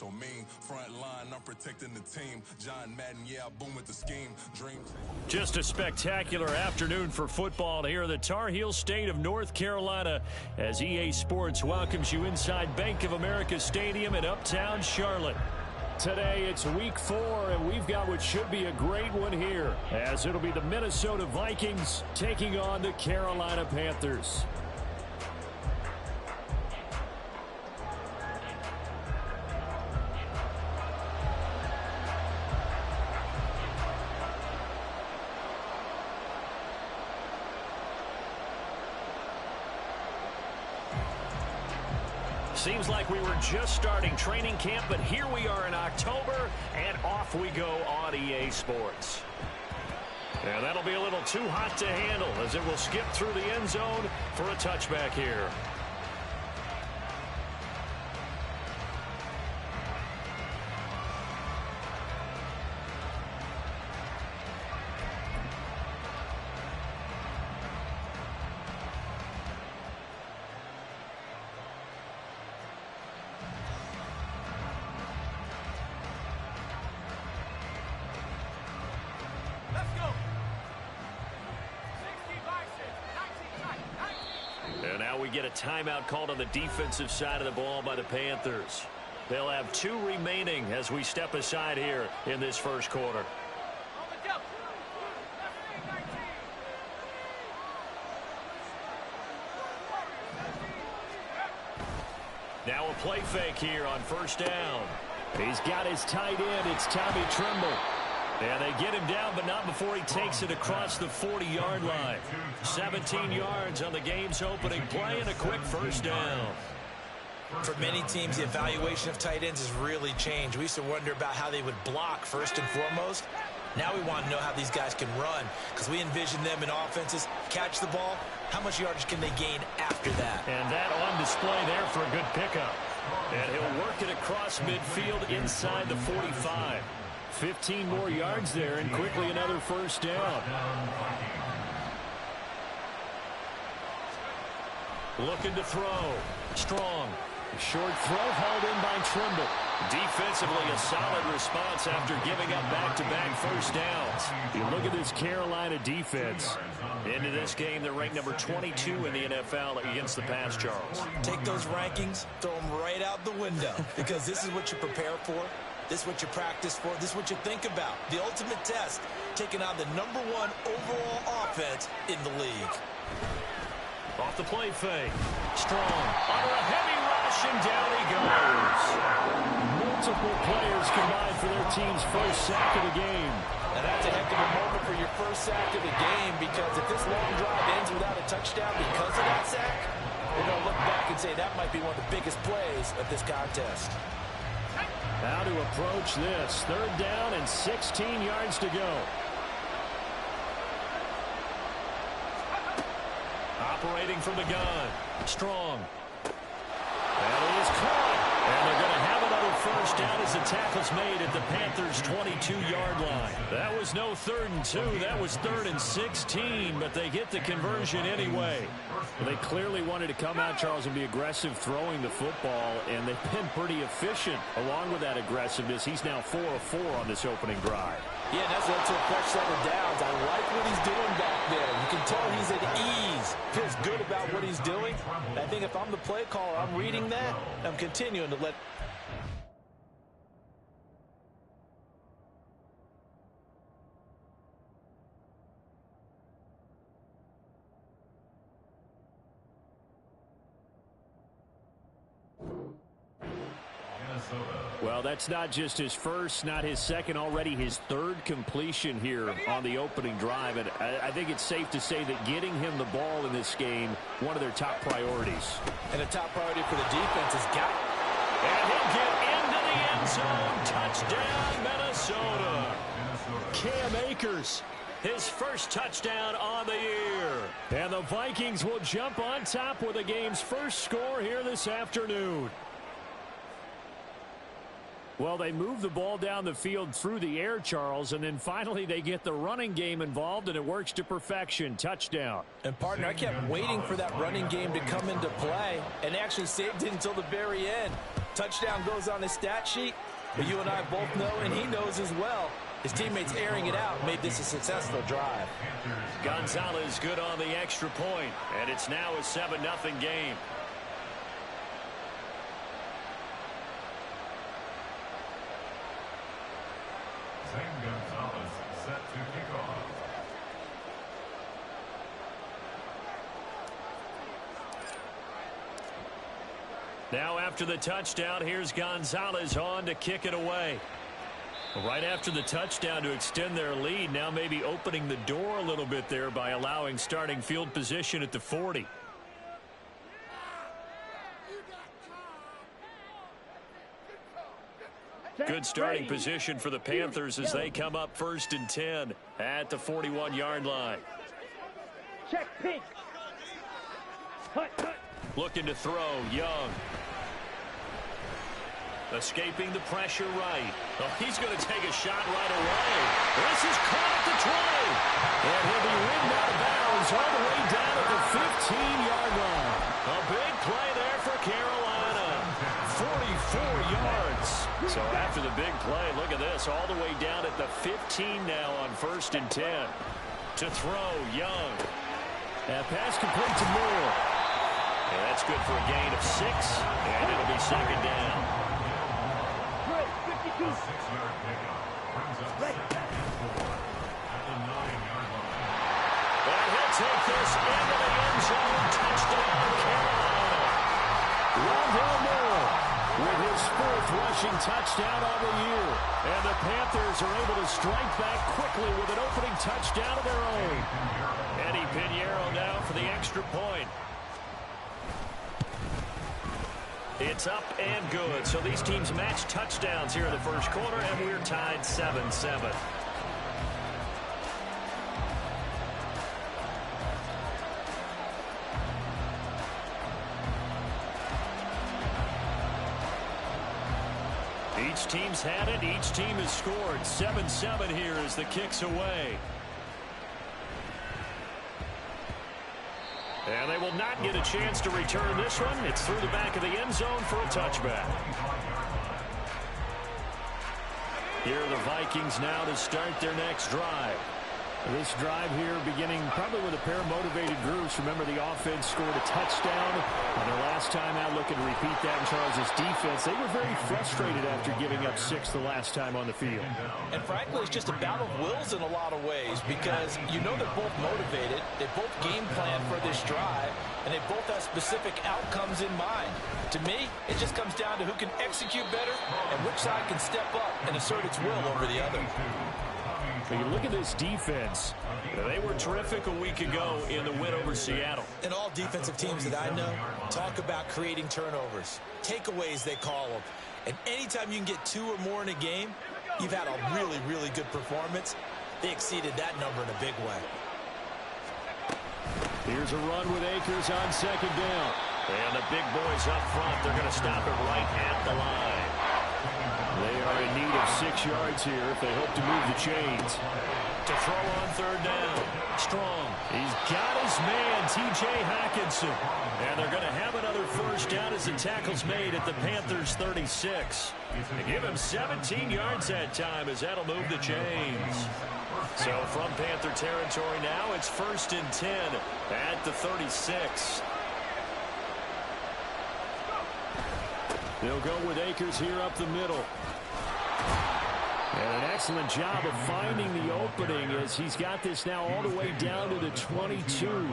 so mean. Front line, I'm protecting the team. John Madden, yeah, I boom with the scheme. Dreams. Just a spectacular afternoon for football here in the Tar Heel state of North Carolina as EA Sports welcomes you inside Bank of America Stadium in Uptown Charlotte. Today it's week 4, and we've got what should be a great one here, as it'll be the Minnesota Vikings taking on the Carolina Panthers. Seems like we were just starting training camp, but here we are in October, and off we go on EA Sports. And that'll be a little too hot to handle as it will skip through the end zone for a touchback here. And now we get a timeout called on the defensive side of the ball by the Panthers. They'll have 2 remaining as we step aside here in this first quarter. Now a play fake here on first down. He's got his tight end. It's Tommy Tremble. And they get him down, but not before he takes it across the 40-yard line. 17 yards on the game's opening play and a quick first down. For many teams, the evaluation of tight ends has really changed. We used to wonder about how they would block first and foremost. Now we want to know how these guys can run, because we envision them in offenses catch the ball. How much yardage can they gain after that? And that on display there for a good pickup. And he'll work it across midfield inside the 45. 15 more yards there, and quickly another first down. Looking to throw. Strong. Short throw hauled in by Trimble. Defensively, a solid response after giving up back-to-back first downs. You look at this Carolina defense. Into this game, they're ranked number 22 in the NFL against the pass, Charles. Take those rankings, throw them right out the window, because this is what you prepare for. This is what you practice for. This is what you think about. The ultimate test, taking on the #1 overall offense in the league. Off the play fake. Strong. Under a heavy rush, and down he goes. Multiple players combined for their team's first sack of the game. And that's a heck of a moment for your first sack of the game, because if this long drive ends without a touchdown because of that sack, we're going to look back and say that might be one of the biggest plays of this contest. How to approach this. 3rd down and 16 yards to go. Operating from the gun. Strong. That is caught. And they're going to have another first down as the tackle's made at the Panthers' 22-yard line. That was no 3rd and 2. That was 3rd and 16, but they get the conversion anyway. Well, they clearly wanted to come out, Charles, and be aggressive throwing the football, and they've been pretty efficient along with that aggressiveness. He's now 4 of 4 on this opening drive. Yeah, that's a fresh set of downs. I like what he's doing back there. You can tell he's at ease. Feels good about what he's doing. I think if I'm the play caller, I'm reading that. I'm continuing to let... Well, that's not just his first, not his second, already his 3rd completion here on the opening drive. And I think it's safe to say that getting him the ball in this game, one of their top priorities. And a top priority for the defense is got. And he'll get into the end zone. Touchdown, Minnesota. Cam Akers, his first touchdown on the year. And the Vikings will jump on top with the game's first score here this afternoon. Well, they move the ball down the field through the air, Charles, and then finally they get the running game involved, and it works to perfection. Touchdown. And, partner, I kept waiting for that running game to come into play and actually saved it until the very end. touchdown goes on his stat sheet, but you and I both know, and he knows as well, his teammates airing it out made this a successful drive. Gonzalez good on the extra point, and it's now a 7-0 game. Gonzalez set to kick off. Now after the touchdown, here's Gonzalez on to kick it away. Right after the touchdown to extend their lead, now maybe opening the door a little bit there by allowing starting field position at the 40. Good starting position for the Panthers as they come up 1st and 10 at the 41-yard line. Check pink. Looking to throw, Young. Escaping the pressure right. Oh, he's going to take a shot right away. This is caught at the 20. And he'll be ridden out of bounds all the way down at the 15-yard line. A big play there for Carolina. 44 yards. So after the big play, look at this. All the way down at the 15 now on 1st and 10. To throw, Young. That pass complete to Moore. And that's good for a gain of 6. And it'll be 2nd down. 6-yard pickup brings up 2nd and 4 at the 9-yard line. And he'll take this into the end zone. Touchdown, Carolina. Rondell Moore with his 4th rushing touchdown on the year. And the Panthers are able to strike back quickly with an opening touchdown of their own. Eddie Pinheiro now for the extra point. It's up and good. So these teams match touchdowns here in the first quarter, and we're tied 7-7. Each team's had it. Each team has scored. 7-7 here as the kick's away. And they will not get a chance to return this one. It's through the back of the end zone for a touchback. Here are the Vikings now to start their next drive. This drive here beginning probably with a pair of motivated groups. Remember, the offense scored a touchdown on their last time out, looking to repeat that in Charles' defense. They were very frustrated after giving up 6 the last time on the field. And frankly, it's just a battle of wills in a lot of ways because you know they're both motivated. They both game plan for this drive, and they both have specific outcomes in mind. To me, it just comes down to who can execute better and which side can step up and assert its will over the other. You look at this defense. They were terrific a week ago in the win over Seattle. And all defensive teams that I know talk about creating turnovers. Takeaways, they call them. And anytime you can get 2 or more in a game, you've had a really, really good performance. They exceeded that number in a big way. Here's a run with Akers on 2nd down. And the big boys up front, they're going to stop it right at the line. They are in need of 6 yards here if they hope to move the chains. To throw on 3rd down. Strong. He's got his man, T.J. Hockenson. And they're going to have another 1st down as the tackle's made at the Panthers' 36. They give him 17 yards that time as that'll move the chains. So from Panther territory now, it's 1st and 10 at the 36. They'll go with Akers here up the middle. And an excellent job of finding the opening as he's got this now all the way down to the 22.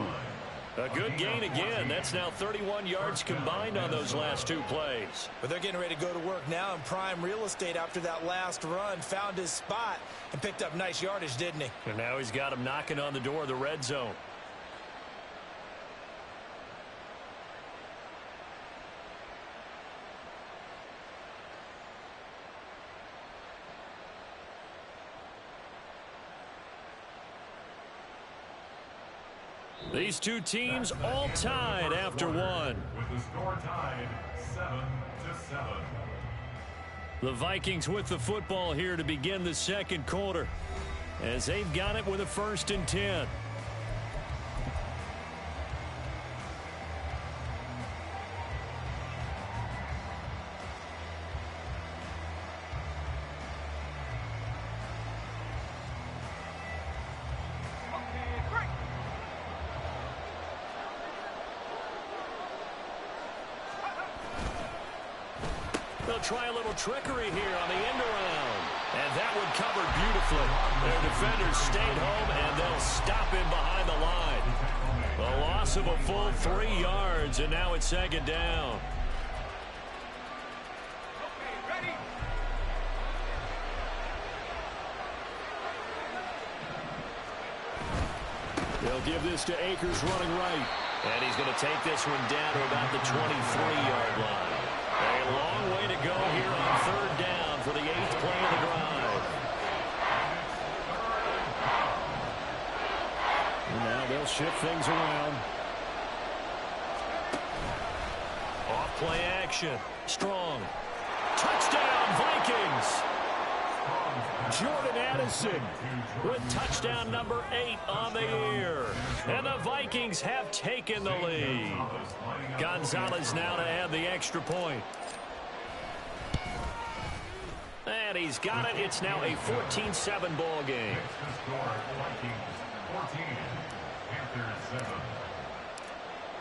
A good gain again. That's now 31 yards combined on those last 2 plays. But they're getting ready to go to work now in prime real estate after that last run. Found his spot and picked up nice yardage, didn't he? And now he's got him knocking on the door of the red zone. These two teams all tied after one. With the score tied 7-7. The Vikings with the football here to begin the second quarter as they've got it with a 1st and 10. they'll try a little trickery here on the end around. And that one covered beautifully. Their defenders stayed home, and they'll stop him behind the line. A loss of a full 3 yards, and now it's second down. They'll give this to Akers running right. And he's going to take this one down to about the 23-yard line. A long way to go here on third down for the 8th play of the drive. And now they'll shift things around. Off play action. Strong. Touchdown, Vikings! Jordan Addison with touchdown number 8 on the year. And the Vikings have taken the lead. Gonzalez now to add the extra point. And he's got it. It's now a 14-7 ball game.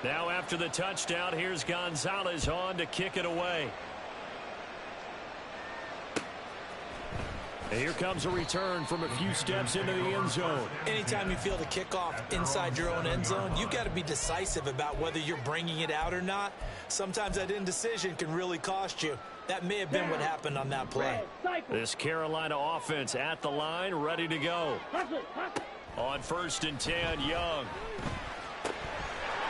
Now after the touchdown, here's Gonzalez on to kick it away. And here comes a return from a few steps into the end zone. Anytime you feel the kickoff inside your own end zone, you've got to be decisive about whether you're bringing it out or not. Sometimes that indecision can really cost you. That may have been what happened on that play. This Carolina offense at the line, ready to go. On 1st and 10, Young.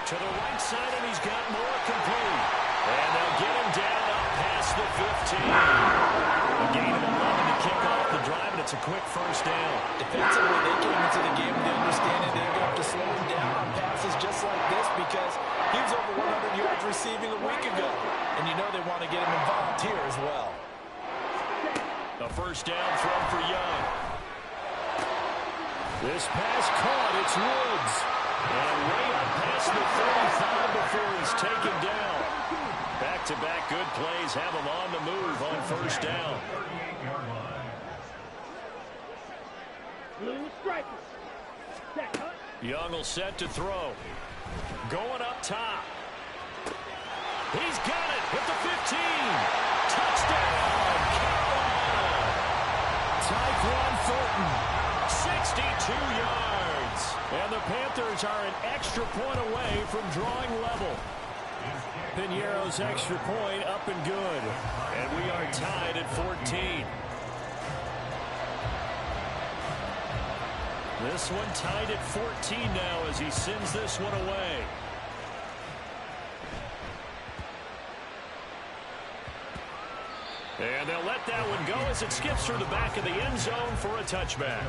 To the right side, and he's got more complete. And they'll get him down up past the 15. A gain of 11 to kick off the drive, and it's a quick first down. Defensively, they came into the game with the understanding they're going to have to slow him down on passes just like this because he was over 100 yards receiving a week ago. And you know they want to get him involved here as well. A first down throw for Young. This pass caught. It's Woods. And way up past the 35 before he's taken down. Back-to-back good plays have him on the move on first down. Blue strikers. Young will set to throw. Going up top. He's got it with the 15. Touchdown, Carolina. Tyquan Thornton, 62 yards. And the Panthers are an extra point away from drawing level. Piñeiro's extra point up and good. And we are tied at 14. This one tied at 14 now as he sends this one away. And they'll let that one go as it skips through the back of the end zone for a touchback.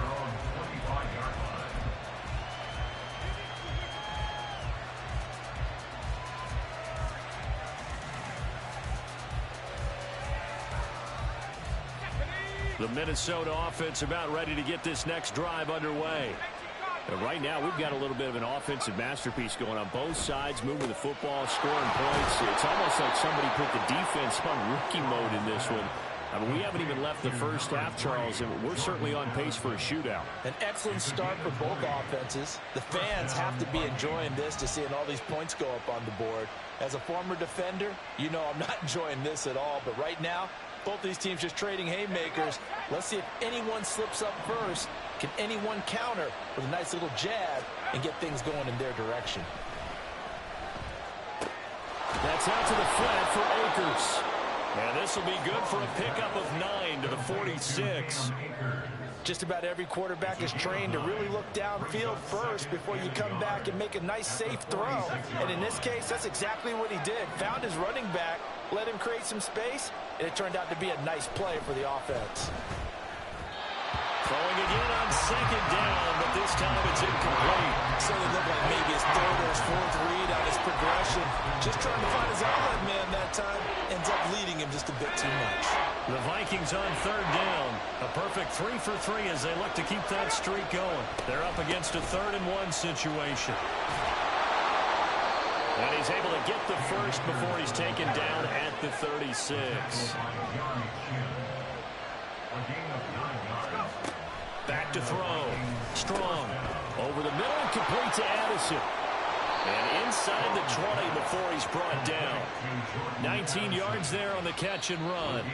The Minnesota offense about ready to get this next drive underway. And right now, we've got a little bit of an offensive masterpiece going on both sides, moving the football, scoring points. It's almost like somebody put the defense on rookie mode in this one. I mean, we haven't even left the first half, Charles, and we're certainly on pace for a shootout. An excellent start for both offenses. The fans have to be enjoying this to seeing all these points go up on the board. As a former defender, you know I'm not enjoying this at all, but right now, both these teams just trading haymakers. Let's see if anyone slips up first. Can anyone counter with a nice little jab and get things going in their direction? That's out to the flat for Akers. And this will be good for a pickup of 9 to the 46. Just about every quarterback is trained to really look downfield first before you come back and make a nice, safe throw. And in this case, that's exactly what he did. Found his running back, let him create some space, and it turned out to be a nice play for the offense. Throwing again on second down, but this time it's incomplete. So it looked like maybe his third or his fourth read on his progression. Just trying to find his outlet man that time. Ends up leading him just a bit too much. The Vikings on third down. A perfect 3 for 3 as they look to keep that streak going. They're up against a 3rd and 1 situation. And he's able to get the first before he's taken down at the 36. Back to throw. Strong. Over the middle and complete to Addison. And inside the 20 before he's brought down. 19 yards there on the catch and run.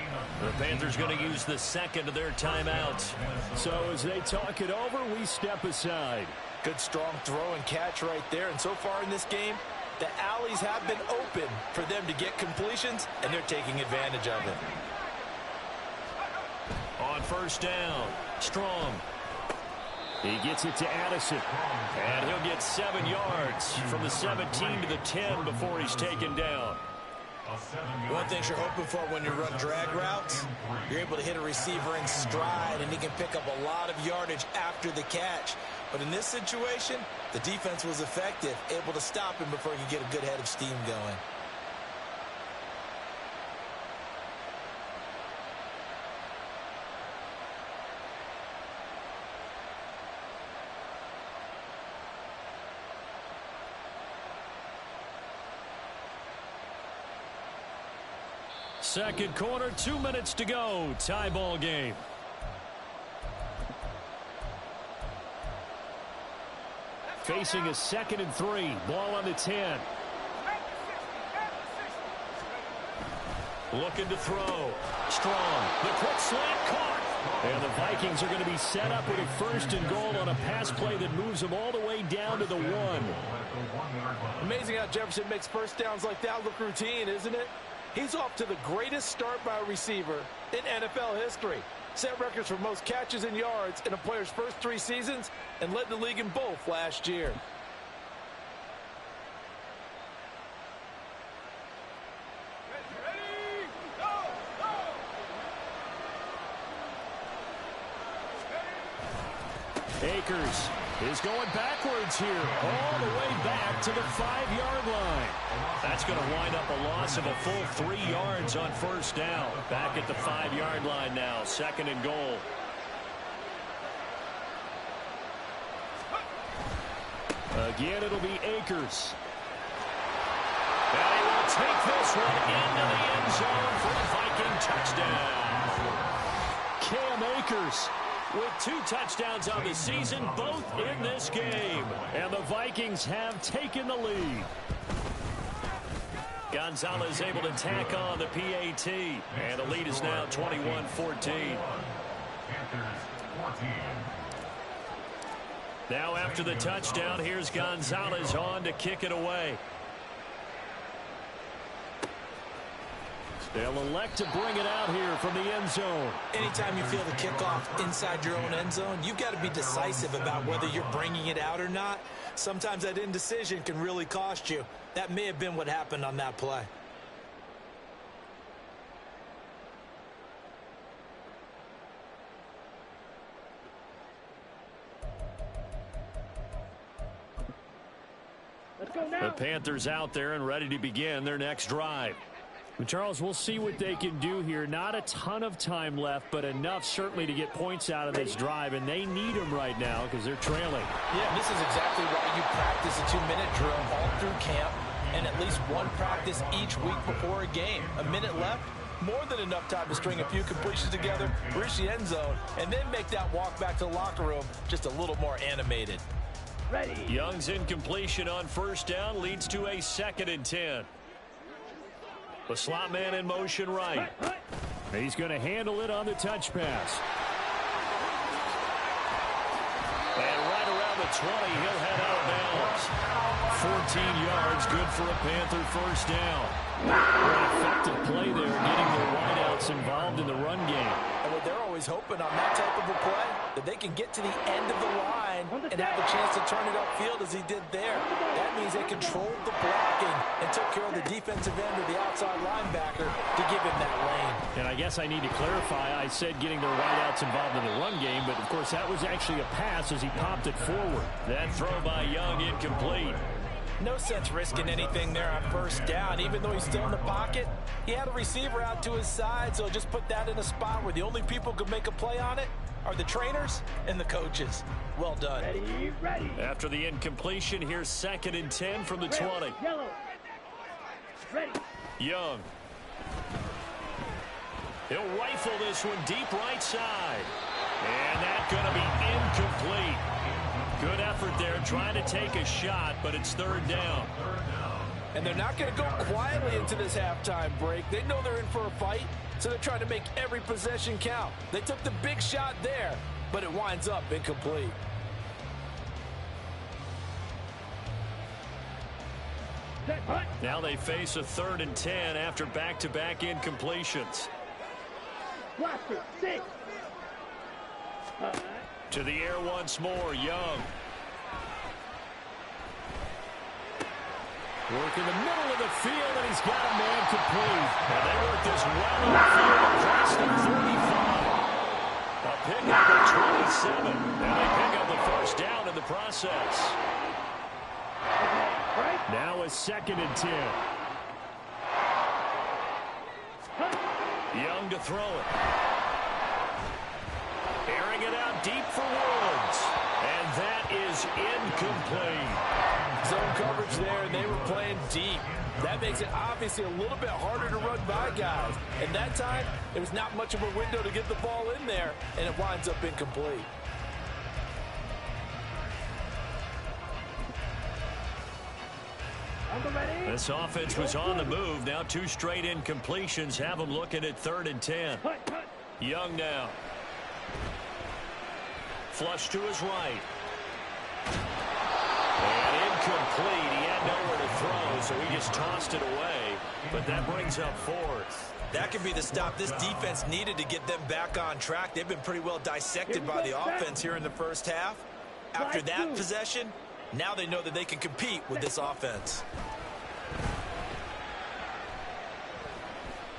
The Panthers going to use the second of their timeouts. So as they talk it over, we step aside. Good strong throw and catch right there. And so far in this game, the alleys have been open for them to get completions, and they're taking advantage of it. On first down, Strong. He gets it to Addison. And he'll get 7 yards from the 17 to the 10 before he's taken down. One thing you're hoping for when you run drag routes, you're able to hit a receiver in stride, and he can pick up a lot of yardage after the catch. But in this situation, the defense was effective, able to stop him before he could get a good head of steam going. Second quarter, 2 minutes to go. Tie ball game. Facing a 2nd and 3. Ball on the 10. Looking to throw. Strong. The quick slant caught. And the Vikings are going to be set up with a 1st and goal on a pass play that moves them all the way down to the 1. Amazing how Jefferson makes first downs like that look routine, isn't it? He's off to the greatest start by a receiver in NFL history. Set records for most catches and yards in a player's first 3 seasons and led the league in both last year. Akers is going backwards here, all the way back to the 5-yard line. That's going to wind up a loss of a full 3 yards on first down. Back at the 5-yard line now, 2nd and goal. Again, it'll be Akers. And he will take this one into the end zone for a Viking touchdown. Cam Akers with 2 touchdowns on the season, both in this game. And the Vikings have taken the lead. Gonzalez able to tack on the PAT. And the lead is now 21-14. Now after the touchdown, here's Gonzalez on to kick it away. They'll elect to bring it out here from the end zone. Anytime you feel the kickoff inside your own end zone, you've got to be decisive about whether you're bringing it out or not. Sometimes that indecision can really cost you. That may have been what happened on that play. Let's go now. The Panthers out there and ready to begin their next drive. But Charles, we'll see what they can do here. Not a ton of time left, but enough certainly to get points out of this drive, and they need them right now because they're trailing. Yeah, this is exactly why you practice a 2-minute drill all through camp and at least one practice each week before a game. A minute left, more than enough time to string a few completions together, reach the end zone, and then make that walk back to the locker room just a little more animated. Ready. Young's incompletion on first down leads to a 2nd and 10. The slot man in motion right. He's going to handle it on the touch pass. And right around the 20, he'll head out of bounds. 14 yards, good for a Panther first down. An effective play there, getting the wideouts involved in the run game. And what they're always hoping on that type of a play, that they can get to the end of the line and have a chance to turn it upfield as he did there. That means they controlled the blocking and took care of the defensive end of the outside linebacker to give him that lane. And I guess I need to clarify, I said getting their wideouts involved in the run game, but of course that was actually a pass as he popped it forward. That throw by Young incomplete. No sense risking anything there on first down. Even though he's still in the pocket, he had a receiver out to his side, so just put that in a spot where the only people who could make a play on it are the trainers and the coaches. Well done. Ready, ready. After the incompletion, here's 2nd and 10 from the 20. Yellow. Ready. Young. He'll rifle this one deep right side. And that's going to be incomplete. Good effort there, trying to take a shot, but it's third down. And they're not going to go quietly into this halftime break. They know they're in for a fight, so they're trying to make every possession count. They took the big shot there, but it winds up incomplete. Now they face a 3rd and 10 after back-to-back incompletions. Blaster, 6. To the air once more, Young. Work in the middle of the field, and he's got a man complete. And they work this well on the field across the 35. A pickup of 27. And they pick up the first down in the process. Now a 2nd and 10. Young to throw it. Airing it out deep for Woods. And that is incomplete. Zone coverage there, and they were playing deep. That makes it obviously a little bit harder to run by guys. And that time, there was not much of a window to get the ball in there, and it winds up incomplete. This offense was on the move. Now 2 straight incompletions have them looking at 3rd and 10. Young now. Flush to his right. And incomplete. He had nowhere to throw, so he just tossed it away. But that brings up 4th. That could be the stop this defense needed to get them back on track. They've been pretty well dissected by the offense here in the first half. After that possession, now they know that they can compete with this offense.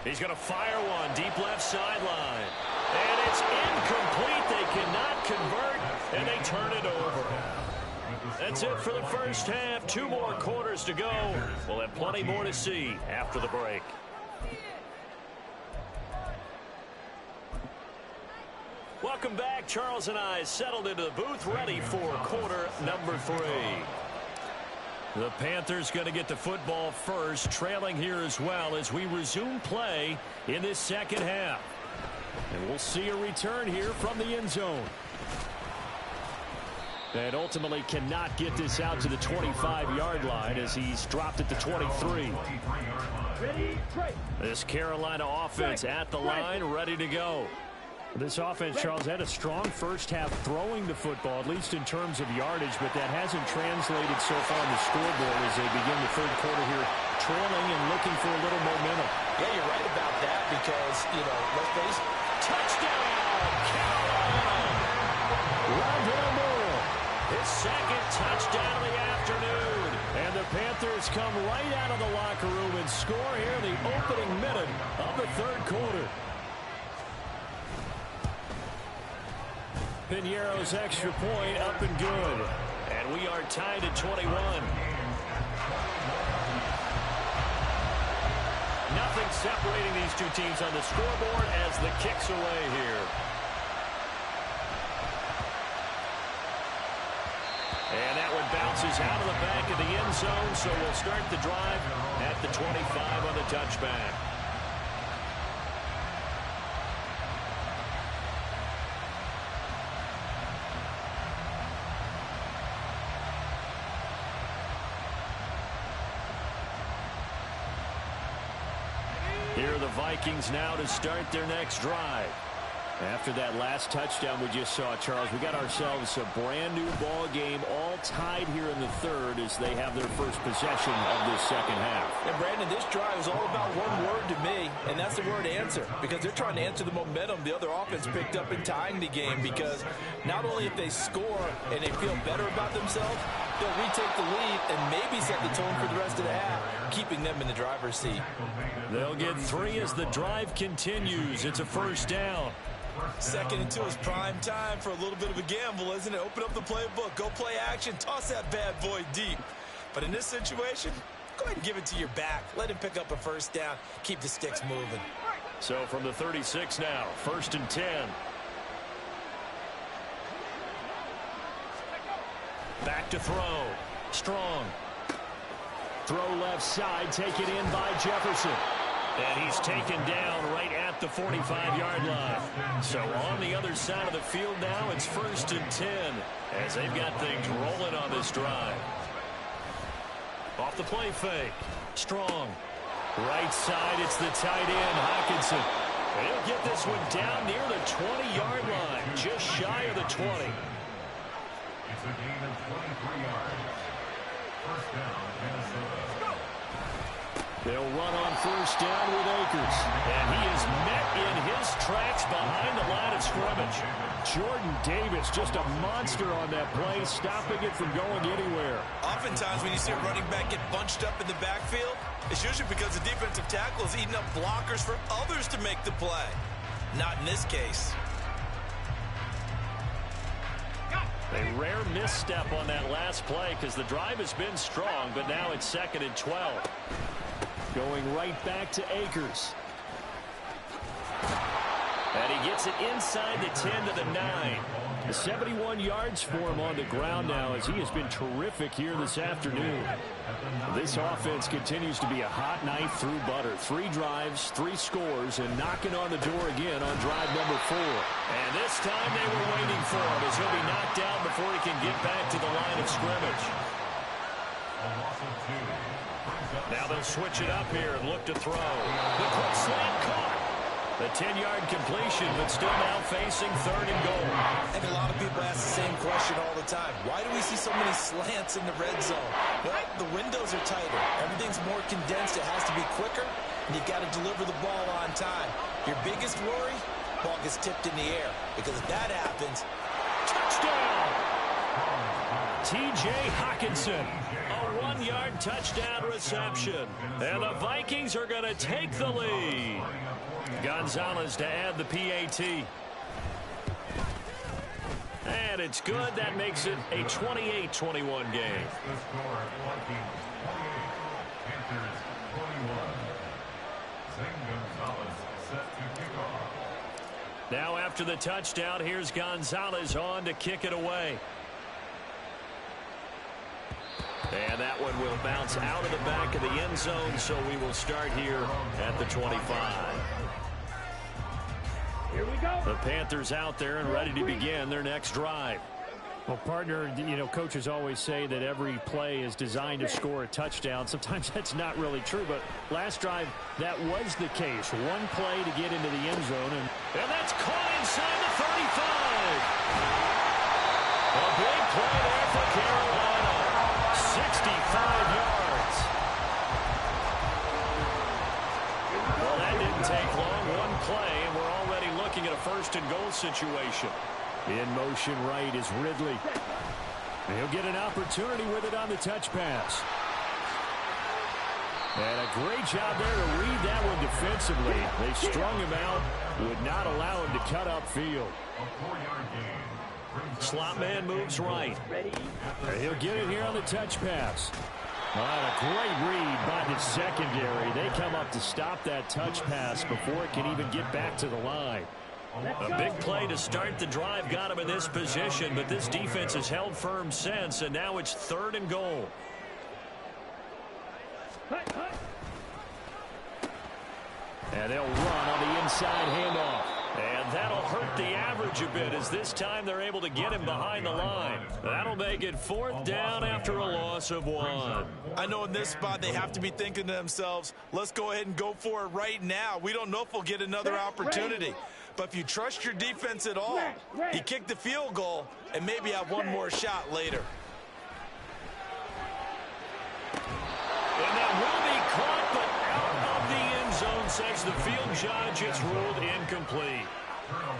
He's going to fire one deep left sideline. And it's incomplete. They cannot convert, and they turn it over. That's it for the first half. 2 more quarters to go. We'll have plenty more to see after the break. Welcome back. Charles and I settled into the booth, ready for quarter number 3. The Panthers going to get the football first, trailing here as well as we resume play in this second half. And we'll see a return here from the end zone. And ultimately cannot get this out to the 25-yard line as he's dropped at the 23. This Carolina offense at the line, ready to go. This offense, Charles, had a strong first half throwing the football, at least in terms of yardage, but that hasn't translated so far on the scoreboard as they begin the third quarter here, trailing and looking for a little momentum. Yeah, you're right about that because, let's face it. Touchdown, Carolina! Rondale Moore, His 2nd touchdown of the afternoon. and the Panthers come right out of the locker room and score here in the opening minute of the third quarter. Piñeiro's extra point up and good. And we are tied at 21. Nothing separating these two teams on the scoreboard as the kick's away here. And that one bounces out of the back of the end zone, so we'll start the drive at the 25 on the touchback. Here are the Vikings now to start their next drive. After that last touchdown we just saw, Charles, we got ourselves a brand new ball game, all tied here in the third as they have their first possession of this second half. And Brandon, this drive is all about one word to me, and that's the word answer, because they're trying to answer the momentum the other offense picked up in tying the game, because not only if they score and they feel better about themselves, they'll retake the lead and maybe set the tone for the rest of the half, keeping them in the driver's seat. They'll get 3 as the drive continues. It's a first down. 2nd and 2 is prime time for a little bit of a gamble, isn't it? Open up the playbook, go play action, toss that bad boy deep. But in this situation, go ahead and give it to your back. Let him pick up a first down, keep the sticks moving. So from the 36 now, 1st and 10. Back to throw. Strong. Throw left side, taken in by Jefferson. And he's taken down right at the 45-yard line. So on the other side of the field now, it's 1st and 10 as they've got things rolling on this drive. Off the play fake. Strong. Right side, it's the tight end, Hockenson. And he'll get this one down near the 20-yard line, just shy of the 20. It's a gain of 23 yards. First down, Minnesota. They'll run on 1st down with Akers. And he is met in his tracks behind the line of scrimmage. Jordan Davis, just a monster on that play, stopping it from going anywhere. Oftentimes when you see a running back get bunched up in the backfield, it's usually because the defensive tackle is eating up blockers for others to make the play. Not in this case. A rare misstep on that last play because the drive has been strong, but now it's 2nd and 12. Going right back to Akers. And he gets it inside the 10 to the 9. 71 yards for him on the ground now as he has been terrific here this afternoon. This offense continues to be a hot knife through butter. 3 drives, 3 scores, and knocking on the door again on drive number 4. And this time they were waiting for him as he'll be knocked down before he can get back to the line of scrimmage. Now they'll switch it up here and look to throw. The quick slant caught. The 10-yard completion, but still now facing 3rd and goal. I think a lot of people ask the same question all the time. Why do we see so many slants in the red zone? Well, the windows are tighter. Everything's more condensed. It has to be quicker, and you've got to deliver the ball on time. Your biggest worry? Ball gets tipped in the air. Because if that happens, touchdown! T.J. Hockenson, a 1-yard touchdown reception. And the Vikings are going to take the lead. Gonzalez to add the PAT. And it's good. That makes it a 28-21 game. Now after the touchdown, here's Gonzalez on to kick it away. And that one will bounce out of the back of the end zone, so we will start here at the 25. Here we go. The Panthers out there and ready to begin their next drive. Well, partner, you know, coaches always say that every play is designed to score a touchdown. Sometimes that's not really true, but last drive, that was the case. One play to get into the end zone. And that's caught inside the 35. A big play there for Carolina. 65 yards. Well, that didn't take long. One play, and we're already looking at a 1st and goal situation. In motion right is Ridley. He'll get an opportunity with it on the touch pass. And a great job there to read that one defensively. They strung him out, would not allow him to cut upfield. Slot man moves right. He'll get it here on the touch pass. A great read by the secondary. They come up to stop that touch pass before it can even get back to the line. A big play to start the drive got him in this position, but this defense has held firm since, and now it's 3rd and goal. And they'll run on the inside handoff. And that'll hurt the average a bit as this time they're able to get him behind the line. That'll make it 4th down after a loss of 1. I know in this spot they have to be thinking to themselves, let's go ahead and go for it right now. We don't know if we'll get another opportunity. But if you trust your defense at all, you kick the field goal and maybe have one more shot later. And that will be caught, but out of the end zone, says the field judge. It's ruled incomplete.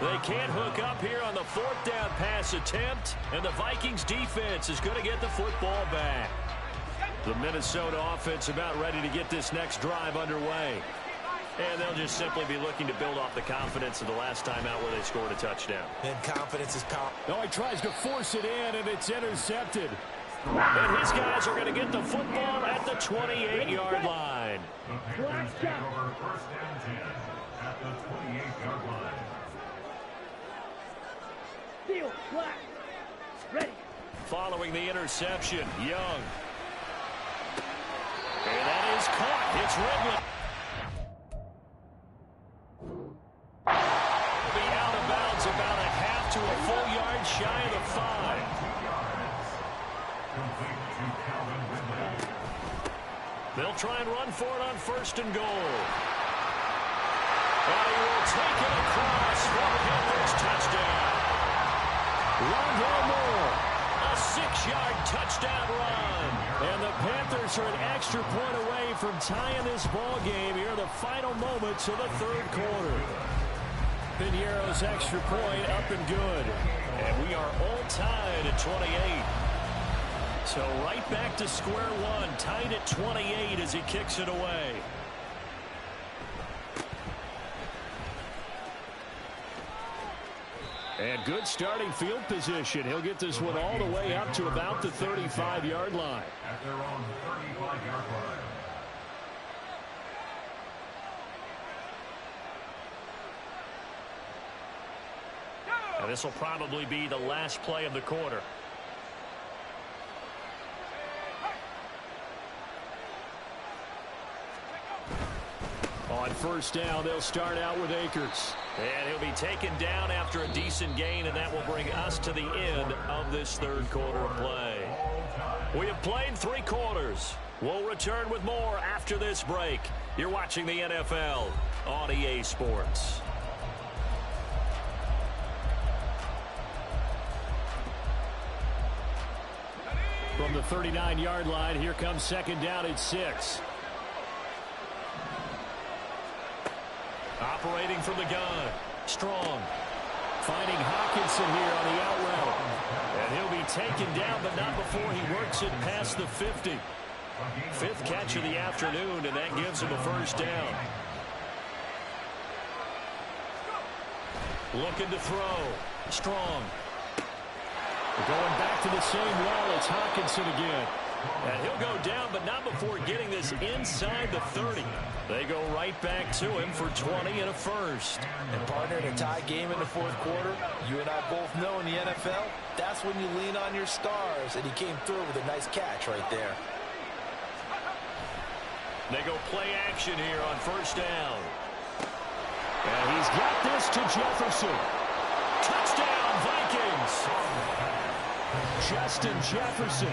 They can't hook up here on the 4th down pass attempt, and the Vikings defense is going to get the football back. The Minnesota offense about ready to get this next drive underway. And they'll just simply be looking to build off the confidence of the last time out where they scored a touchdown. And confidence is power. No, he tries to force it in, and it's intercepted. And his guys are going to get the football at the 28-yard line. The Panthers take over 1st and 10 at the 28-yard line. Field flat. Ready. Following the interception, Young. And that is caught. It's Ridley. full yard shy of the 5. They'll try and run for it on 1st and goal. And he will take it across for Panthers touchdown. Rondell Moore, a 6-yard touchdown run. And the Panthers are an extra point away from tying this ball game here in the final moments of the 3rd quarter. Piniero's extra point up and good. And we are all tied at 28. So right back to square one, tied at 28 as he kicks it away. And good starting field position. He'll get this one all the way up to about the 35-yard line. At their own 35-yard line. And this will probably be the last play of the quarter. On 1st down, they'll start out with Akers. And he'll be taken down after a decent gain, and that will bring us to the end of this 3rd quarter of play. We have played 3 quarters. We'll return with more after this break. You're watching the NFL on EA Sports. From the 39-yard line, here comes 2nd down at 6. Operating from the gun. Strong. Finding Hawkinson here on the out route. And he'll be taken down, but not before he works it past the 50. 5th catch of the afternoon, and that gives him a 1st down. Looking to throw. Strong. Going back to the same well, it's Hawkinson again. And he'll go down, but not before getting this inside the 30. They go right back to him for 20 and a 1st. And partner, in a tie game in the 4th quarter, you and I both know in the NFL, that's when you lean on your stars. And he came through with a nice catch right there. They go play action here on 1st down. And he's got this to Jefferson. Touchdown, Vikings. Justin Jefferson,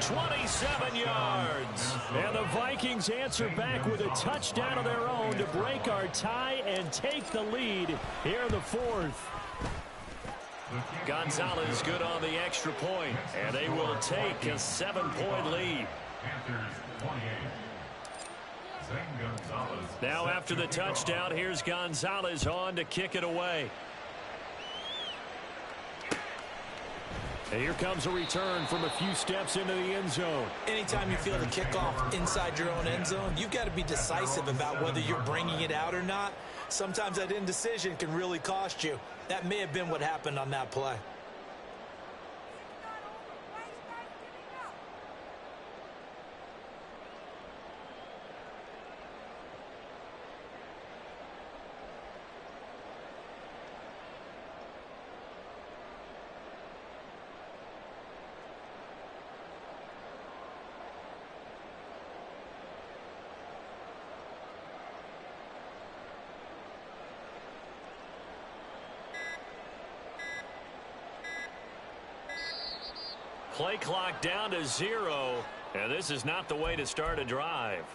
27 yards. And the Vikings answer back with a touchdown of their own to break our tie and take the lead here in the 4th. Gonzalez good on the extra point, and they will take a 7-point lead. Now after the touchdown, here's Gonzalez on to kick it away. And here comes a return from a few steps into the end zone. Anytime you feel the kickoff inside your own end zone, you've got to be decisive about whether you're bringing it out or not. Sometimes that indecision can really cost you. That may have been what happened on that play. Play clock down to 0, and this is not the way to start a drive.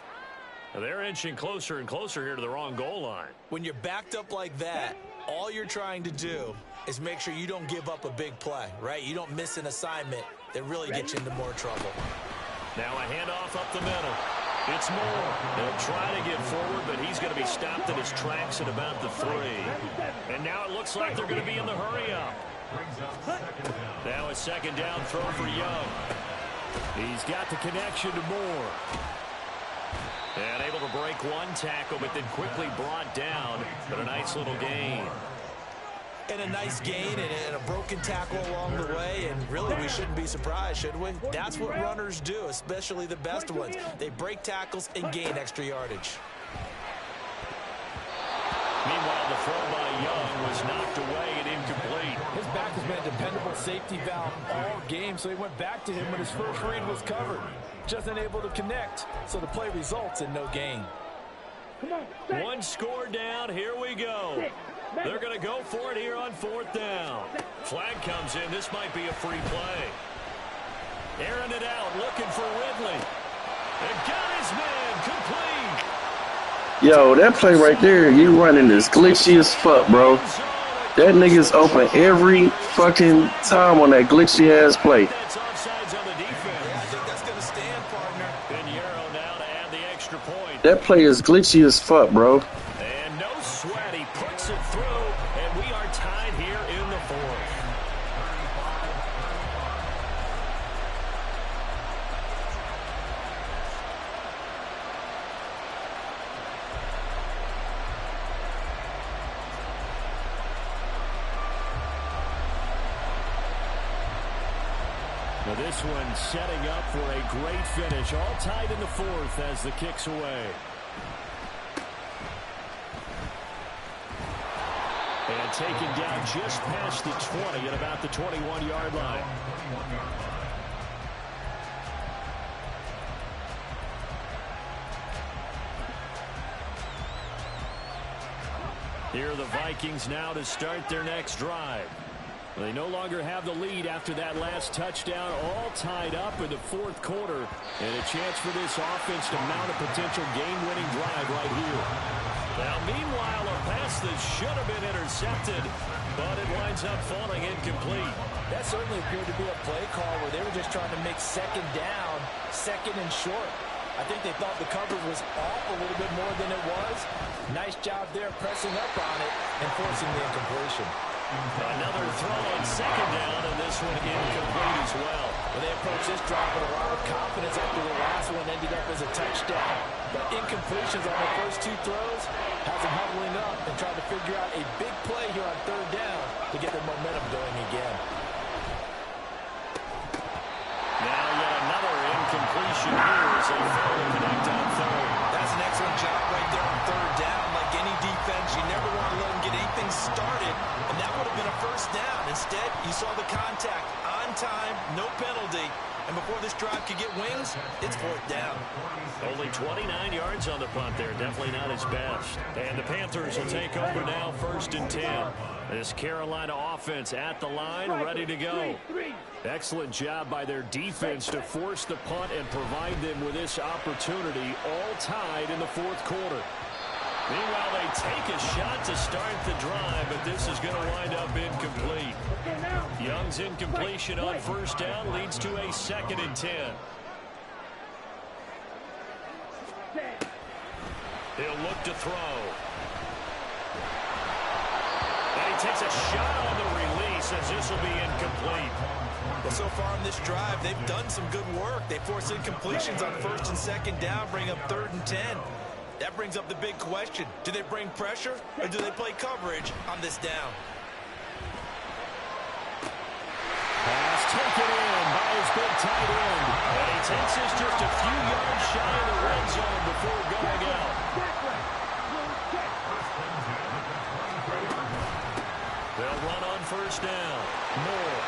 They're inching closer and closer here to the wrong goal line. When you're backed up like that, all you're trying to do is make sure you don't give up a big play, right? You don't miss an assignment that really gets you into more trouble. Now a handoff up the middle. It's Moore. They'll try to get forward, but he's going to be stopped in his tracks at about the 3. And now it looks like they're going to be in the hurry-up. Now a 2nd down throw for Young. He's got the connection to Moore. And able to break one tackle, but then quickly brought down. But a nice little gain. And a nice gain and a broken tackle along the way. And really, we shouldn't be surprised, should we? That's what runners do, especially the best ones. They break tackles and gain extra yardage. Meanwhile, the throw by Young was knocked away and incomplete. His back has been a dependable safety valve all game, so he went back to him when his first read was covered. Just unable to connect, so the play results in no gain. One score down, here we go. They're going to go for it here on 4th down. Flag comes in. This might be a free play. Airing it out, looking for Ridley. And got his man complete. Yo, that play right there, you running is glitchy as fuck, bro. That nigga's open every fucking time on that glitchy ass play. That's offsides on the defense. Yeah, I think that's going to stand, partner. Pinheiro now to add the extra point. That play is glitchy as fuck, bro. And no sweat, he puts it through, and we are tied here in the 4th. Now this one setting up for a great finish. All tied in the 4th as the kick's away. And taken down just past the 20 at about the 21-yard line. Here are the Vikings now to start their next drive. They no longer have the lead after that last touchdown, all tied up in the 4th quarter. And a chance for this offense to mount a potential game-winning drive right here. Now, meanwhile, a pass that should have been intercepted, but it winds up falling incomplete. That certainly appeared to be a play call where they were just trying to make 2nd down, 2nd and short. I think they thought the coverage was off a little bit more than it was. Nice job there pressing up on it and forcing the incompletion. Another throw on 2nd down, and this one incomplete as well. Well, they approached this drive with a lot of confidence after the last one ended up as a touchdown. But incompletions on their first 2 throws has them huddling up and trying to figure out a big play here on 3rd down to get their momentum going again. Now yet another incompletion here as they fail to connect on 3rd. That's an excellent job right there on 3rd down. Like any defense, you never want to let them get anything started, and that would have been a 1st down. Instead, you saw the contact on time, no penalty, and before this drive could get wings, it's 4th down. Only 29 yards on the punt there. Definitely not his best. And the Panthers will take over now, 1st and 10. This Carolina offense at the line, ready to go. Excellent job by their defense to force the punt and provide them with this opportunity, all tied in the 4th quarter. Meanwhile, they take a shot to start the drive, but this is going to wind up incomplete. Young's incompletion on 1st down leads to a 2nd and 10. He'll look to throw. And he takes a shot on the release as this will be incomplete. Well, so far in this drive, they've done some good work. They force incompletions on 1st and 2nd down, bring up 3rd and 10. That brings up the big question. Do they bring pressure or do they play coverage on this down? Pass taken in by his big tight end. And he takes this just a few yards shy of the red zone before going out. They'll run on 1st down. Moore.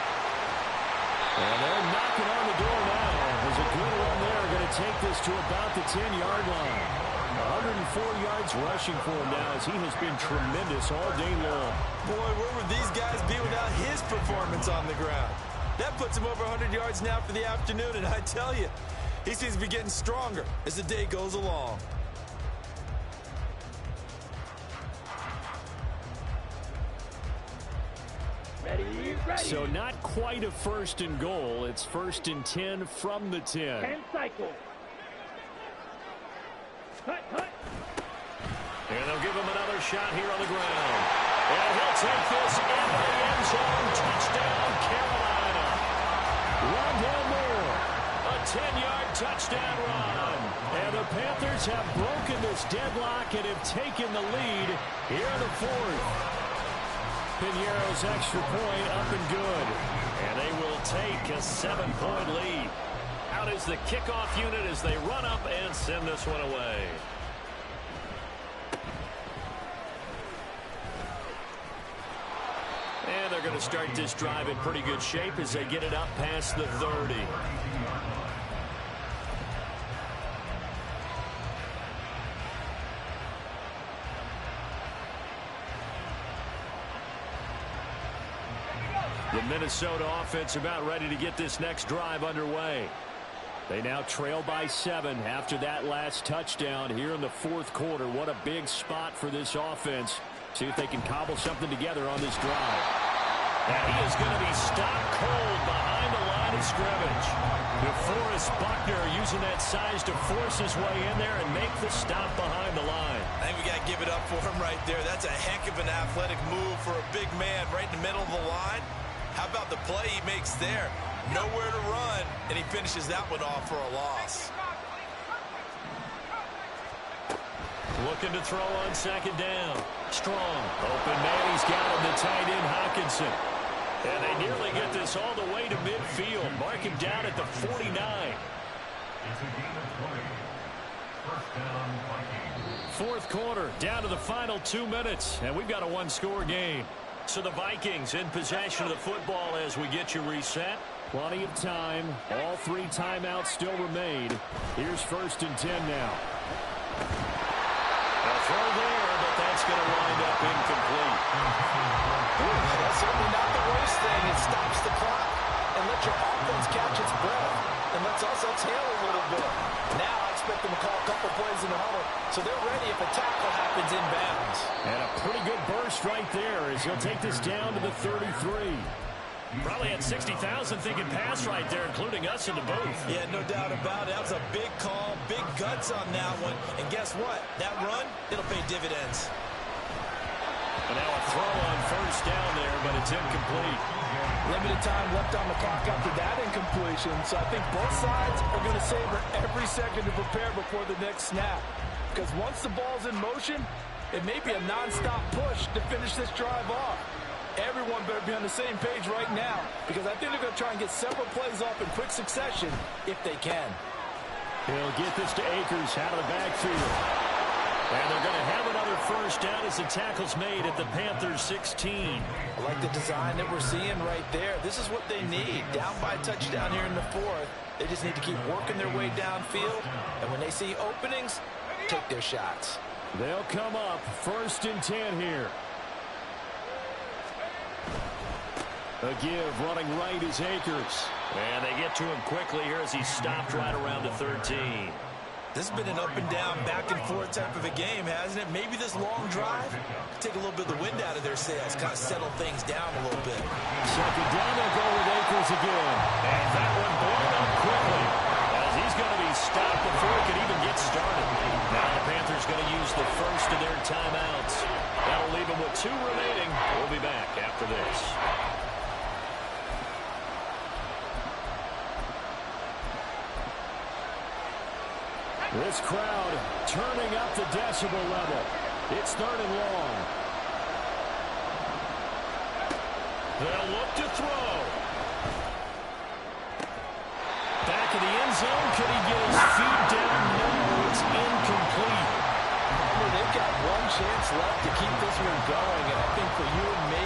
And they're knocking on the door now. There's a good run there. Going to take this to about the 10-yard line. 104 yards rushing for him now as he has been tremendous all day long. Boy, where would these guys be without his performance on the ground? That puts him over 100 yards now for the afternoon, and I tell you, he seems to be getting stronger as the day goes along. Ready. So not quite a 1st and goal. It's 1st and 10 from the 10. 10 cycles. Cut. And they'll give him another shot here on the ground. And he'll take this in the end zone. Touchdown, Carolina. Rondale Moore, a 10-yard touchdown run. And the Panthers have broken this deadlock and have taken the lead here in the 4th. Pinheiro's extra point up and good. And they will take a 7-point lead. Out is the kickoff unit as they run up and send this one away. And they're going to start this drive in pretty good shape as they get it up past the 30. The Minnesota offense about ready to get this next drive underway. They now trail by 7 after that last touchdown here in the fourth quarter. What a big spot for this offense. See if they can cobble something together on this drive. And he is going to be stopped cold behind the line of scrimmage. DeForest Buckner using that size to force his way in there and make the stop behind the line. I think we got to give it up for him right there. That's a heck of an athletic move for a big man right in the middle of the line. How about the play he makes there? Nowhere to run, and he finishes that one off for a loss. Looking to throw on second down. Strong. Open man. He's got him, the tight end, Hockenson. And they nearly get this all the way to midfield. Mark him down at the 49. It's a game of 20. First down, Vikings. Fourth quarter, down to the final 2 minutes, and we've got a one-score game. So the Vikings in possession of the football as we get you reset. Plenty of time. All 3 timeouts still remain. Here's 1st and 10 now. A throw there, but that's going to wind up incomplete. That's certainly not the worst thing. It stops the clock and lets your offense catch its breath and lets us exhale a little bit. Now I expect them to call a couple plays in the huddle so they're ready if a tackle happens inbounds. And a pretty good burst right there as he'll take this down to the 33. Probably had 60,000 thinking pass right there, including us in the booth. Yeah, no doubt about it. That was a big call, big guts on that one. And guess what? That run, it'll pay dividends. And now a throw on first down there, but it's incomplete. Limited time left on the clock after that incompletion. So I think both sides are going to savor every second to prepare before the next snap. Because once the ball's in motion, it may be a nonstop push to finish this drive off. Everyone better be on the same page right now because I think they're going to try and get several plays off in quick succession if they can. He'll get this to Akers out of the backfield. And they're going to have another first down as the tackle's made at the Panthers 16. I like the design that we're seeing right there. This is what they need. Down by a touchdown here in the fourth. They just need to keep working their way downfield. And when they see openings, take their shots. They'll come up 1st and 10 here. A give running right is Akers. And they get to him quickly here as he stopped right around the 13. This has been an up and down, back and forth type of a game, hasn't it? Maybe this long drive take a little bit of the wind out of their sails, kind of settle things down a little bit. Second down, they'll go with Akers again. And that one blown up quickly as he's going to be stopped before he can even get started. Now the Panthers going to use the first of their timeouts. That'll leave them with 2 remaining. We'll be back after this. This crowd turning up the decibel level. It's 3rd and long. They'll look to throw. Back in the end zone. Can he get his feet down? No, it's incomplete. They've got one chance left to keep this one going, and I think for you and me,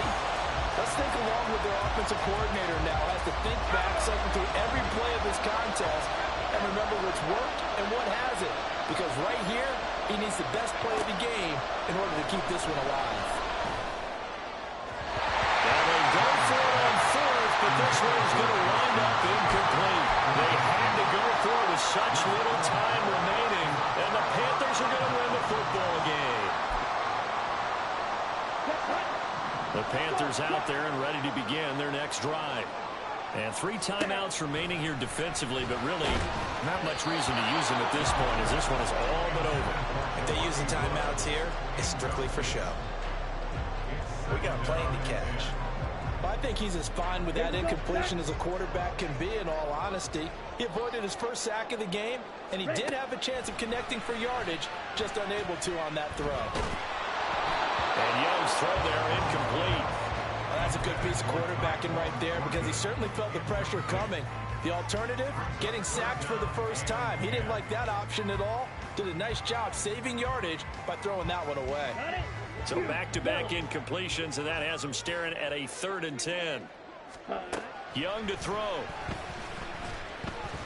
let's think along with their offensive coordinator now. Has to think back, cycle through every play of this contest, and remember what's worked and what hasn't. Because right here, he needs the best play of the game in order to keep this one alive. And they go for it on 4th, but this one is going to wind up incomplete. They had to go for it with such little time remaining, and the Panthers are going to win the football game. The Panthers out there and ready to begin their next drive. And 3 timeouts remaining here defensively, but really not much reason to use them at this point as this one is all but over. If they use the timeouts here, it's strictly for show. We got a plane to catch. I think he's as fine with that incompletion as a quarterback can be, in all honesty. He avoided his first sack of the game, and he did have a chance of connecting for yardage, just unable to on that throw. And Young's throw there incomplete. Well, that's a good piece of quarterbacking right there because he certainly felt the pressure coming. The alternative, getting sacked for the first time. He didn't like that option at all. Did a nice job saving yardage by throwing that one away. So back-to-back incompletions, and that has him staring at a 3rd and 10. Young to throw.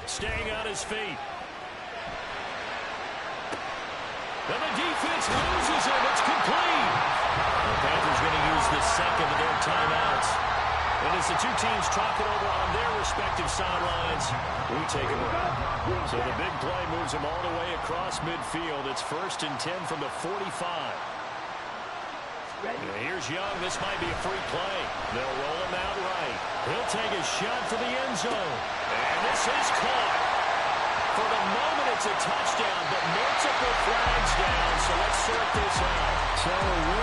Staying on his feet. And the defense loses him. It's complete. The Panthers going to use the second of their timeouts. And as the two teams talk it over on their respective sidelines, we take a break. So the big play moves them all the way across midfield. It's 1st and 10 from the 45. And here's Young. This might be a free play. They'll roll him out right. He'll take a shot for the end zone. And this is caught. For the moment, it's a touchdown, but multiple flags down. So let's sort this out. So